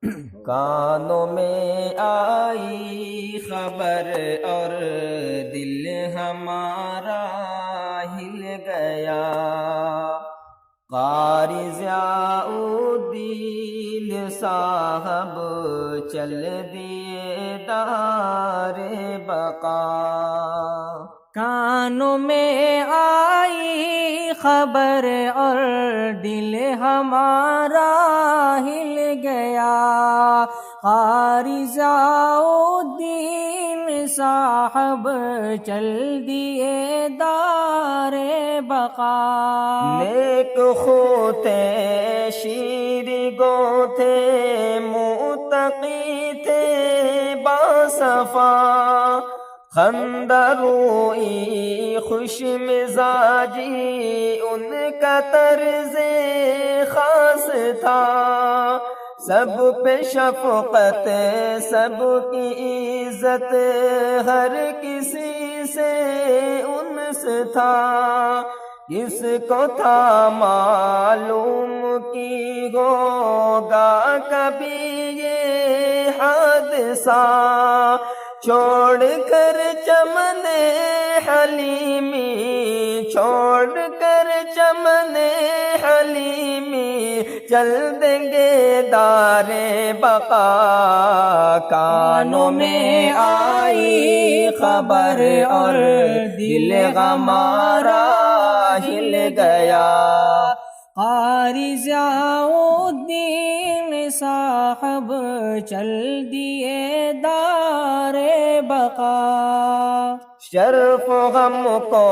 کانوں میں آئی خبر اور دل ہمارا ہل گیا، قاری ضیاء الدین صاحب چل دیے دار بقا۔ کانوں میں آئی خبر اور دل ہمارا ہل گیا، قاری ضیاء الدین صاحب چل دیے دار بقا۔ نیک خوتے شیر گو تھے، متقی تھے باصفا، خندہ روئی خوش مزاجی ان کا طرز خاص تھا، سب پہ شفقت سب کی عزت ہر کسی سے انس تھا، کس کو تھا معلوم کی ہوگا کبھی یہ حادثہ، چھوڑ کر چمن حلیمی، چھوڑ کر چمن حلیمی، چل دیں گے دار بقا۔ کانوں میں آئی خبر اور دل ہمارا ہل گیا، قاری ضیاء الدین صاحب چل دیے دار بقا۔ شرف غم کو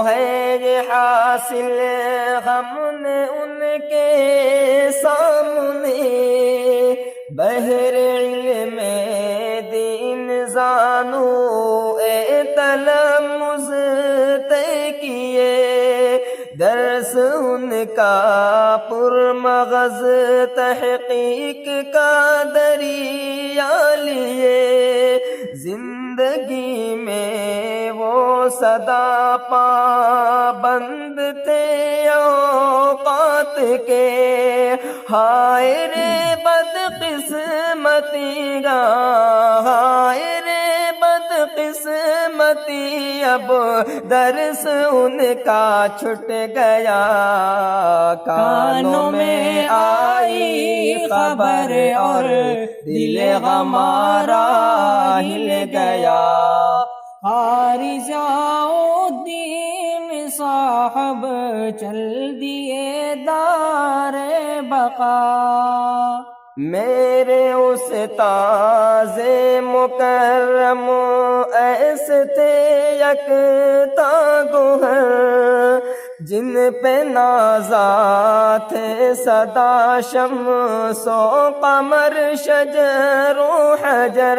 ہے یہ حاصل، ہم نے ان کے سامنے بحر علم دین زانو تلمذ طے کیے، درس ان کا پرمغز تحقیق کا دریا لیے، زندگی میں وہ سدا پابند تھے اوقات کے، ہائے رے بدقسمتی گا، ہائے رے بدقسمتی، اب درس ان کا چھٹ گیا، کانوں میں آئی خبر اور دل ہمارا ہل گیا، قاری ضیاء الدین صاحب چل دیے دار بقا۔ میرے استاذ مکرم ایسے تھے یکتا گوہر، جن پہ نازا تھے سدا شمس و قمر شجر و حجر،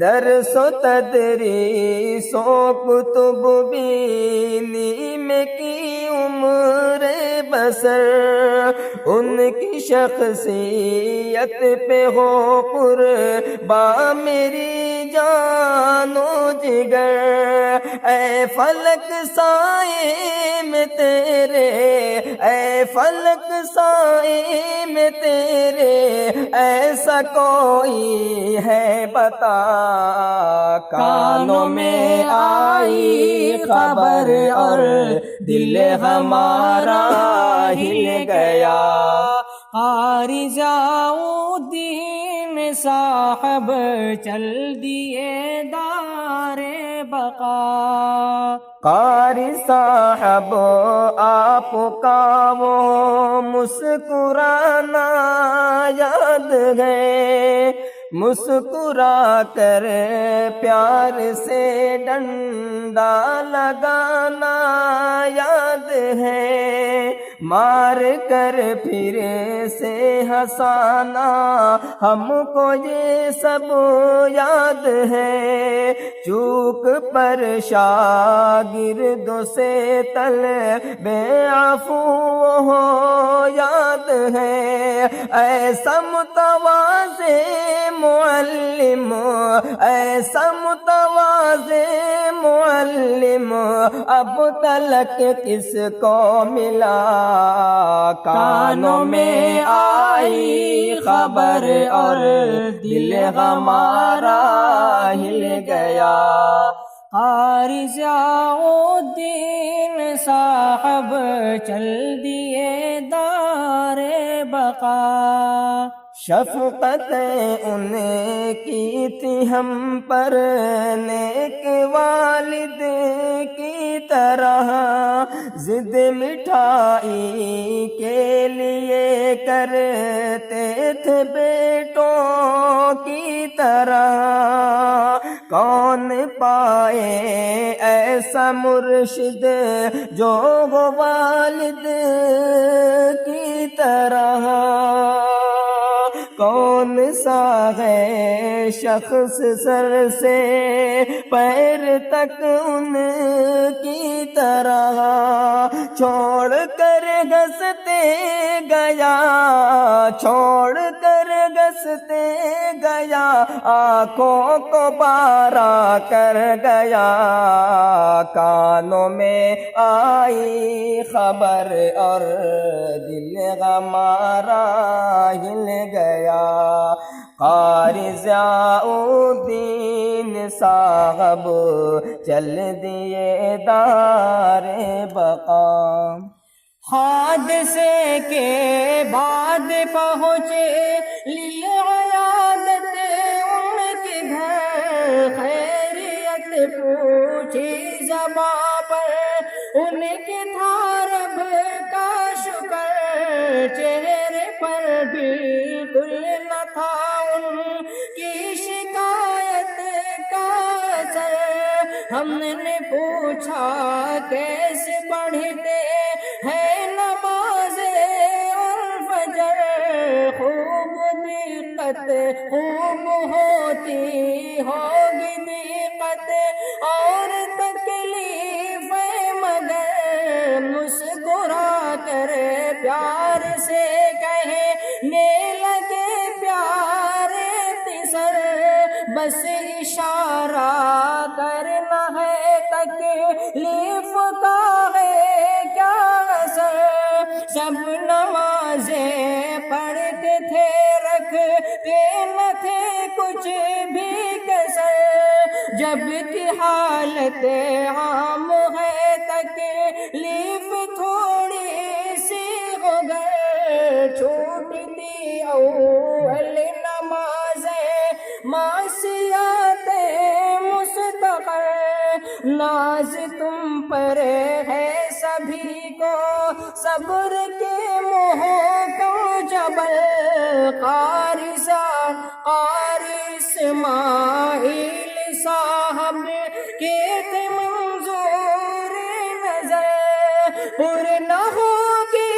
درس و تدریس و کتب بینی میں کی عمر بسر، ان کی شخصیت پہ ہو قربان میری جان و جگر، اے فلک سائے میں تیرے، اے فلک سائے میں تیرے، ایسا کوئی ہے بتا، کانوں میں آئی خبر اور دل ہمارا ہل گیا، قاری ضیاء الدین صاحب چل دیے دار بقا۔ قاری صاحب آپ کا وہ مسکرانا یاد ہے، مسکرا کر پیار سے ڈنڈا لگانا یاد ہے، مار کر پھر سے ہنسانا ہم کو یہ سب یاد ہے، چوک پر شاگردوں سے طلب عفو ہو یاد ہے، ایسا متواضع معلم، ایسا متواضع معلم اب تلک کس کو ملا، کانوں میں آئی خبر اور دل ہمارا ہل گیا. قاری ضیاءالدین صاحب چل دیے دار بقا. شفقت ان کی تھی ہم پر نیک والد کی طرح، ضد مٹھائی کے لیے کرتے تھے بیٹوں کی طرح. کون پائے ایسا مرشد جو ہو والد کی طرح؟ کون سا ہے شخص سر سے پیر تک ان کی طرح چھوڑ کر گھستے گیا، چھوڑ کر گھستے گیا، آنکھوں کو بارا کر گیا. کانوں میں آئی خبر اور دل ہمارا ہل گیا. قاری ضیاءالدین صاحب چل دیے دار بقا. حادثے کے بعد پہنچے للعیادت ان کے گھر، خیریت پوچھی زباں پر ان کے تھا رب کا شکر. چہرے پر بالکل نہ تھا ان کی شکایت کا اثر. ہم نے پوچھا کیسے پڑھتے ہیں نماز اور فجر، خوب دقت خوب ہوتی ہوگی دقت اور تکلیف مگر مسکرا کر پیار سے کہنے لگے پیارے تیسر، بس اشارہ کرنا ہے تکلیف کا ہے کیا اثر. سب نمازیں پڑھتے تھے رکھتے نہ تھے کچھ بھی کسر. جب کی حالت عام ہے تکلیف تھوڑی سی ہو گئے. چھوٹتی اول نمازیں معصیت مستقر، ناز تم پر ہے سبھی کو صبر کے محکم جبل. قاری اسماعیل صاحب کے تھے منظور نظر، پر نہ ہوگی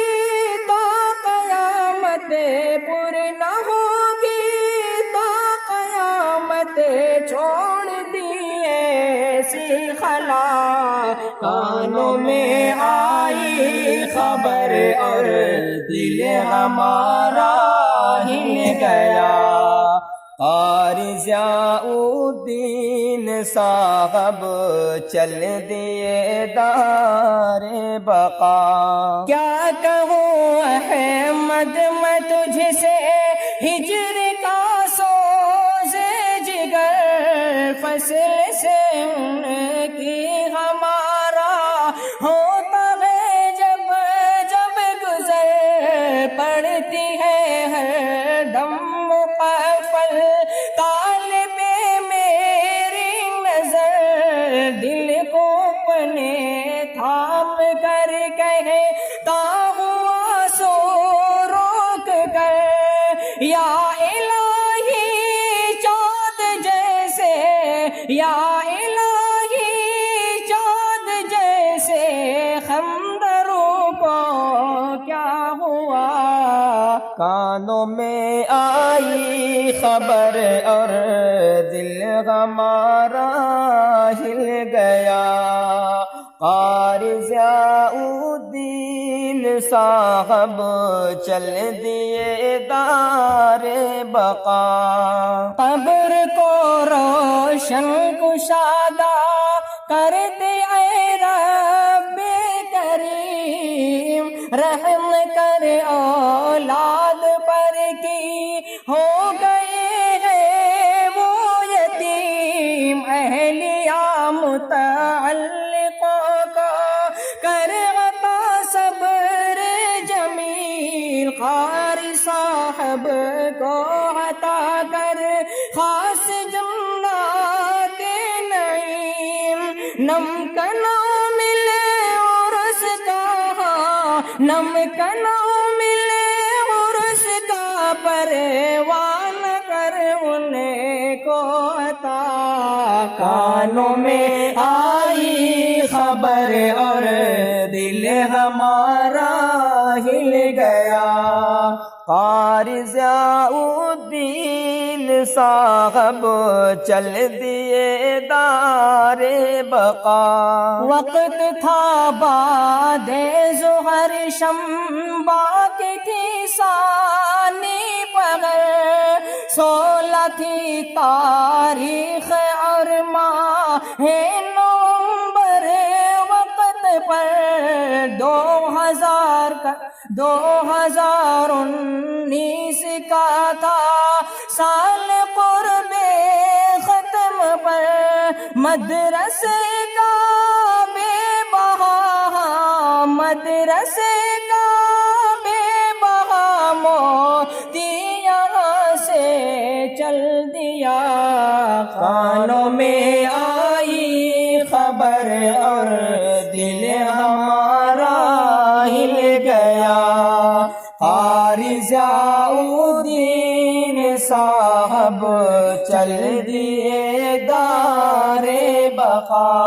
تا قیامت، پر نہ ہوگی تا قیامت، چھوڑ دیے ایسی خلا. کانوں میں آئی خبر اور دل ہمارا ہل گیا. قاری ضیاءالدین صاحب چل دیے دار بقا. کیا کہوں احمد میں تجھ سے، ہجر کا سوز جگر، فصل سے ان کی ہمارا ہوتا ہے جب جب گزر. پڑتی ہے ہر دم مقفل طالب میری نظر، دل کو اپنے تھام کر کہتا ہوا سو روک کر، یا الہی چاند جیسے، یا الہی چاند جیسے خمدروں کو کیا ہوا. کانوں میں آئی خبر اور دل ہمارا ہل گیا. قاری ضیاءالدین صاحب چل دیے دار بقا. قبر کو روشن کشادہ کرتے اے رب کریم، رحم کر اولاد پر کی، ہو گئے ہیں وہ یتیم، اہلیہ متعلقوں کو کر عطا صبر جمیل، قاری صاحب کو عطا کر خاص جنات نعیم، نم کا نام ملے عرس کا، نم کا نام ملے عرس کا، پروان کر انہیں کو عطا، کانوں میں آئی خبر اور دل ہمارا ہل گیا، قاری ضیاء الدین صاحب چل دیے دار بقا، وقت تھا بعد ظہر شمبا کی تھی ثانی پگل، 16 تھی تاریخ اور ماہ نومبر وقت پر 2019 کا تھا سال قرب ختم پر، مدرسے کا بے بہا، مدرسے کا بے بہا، موتی یہاں سے چل دیا، کانوں میں آئی خبر اور دل ہمارا ہل گیا، قاری ضیاء الدین صاحب چل دیے دار بقا۔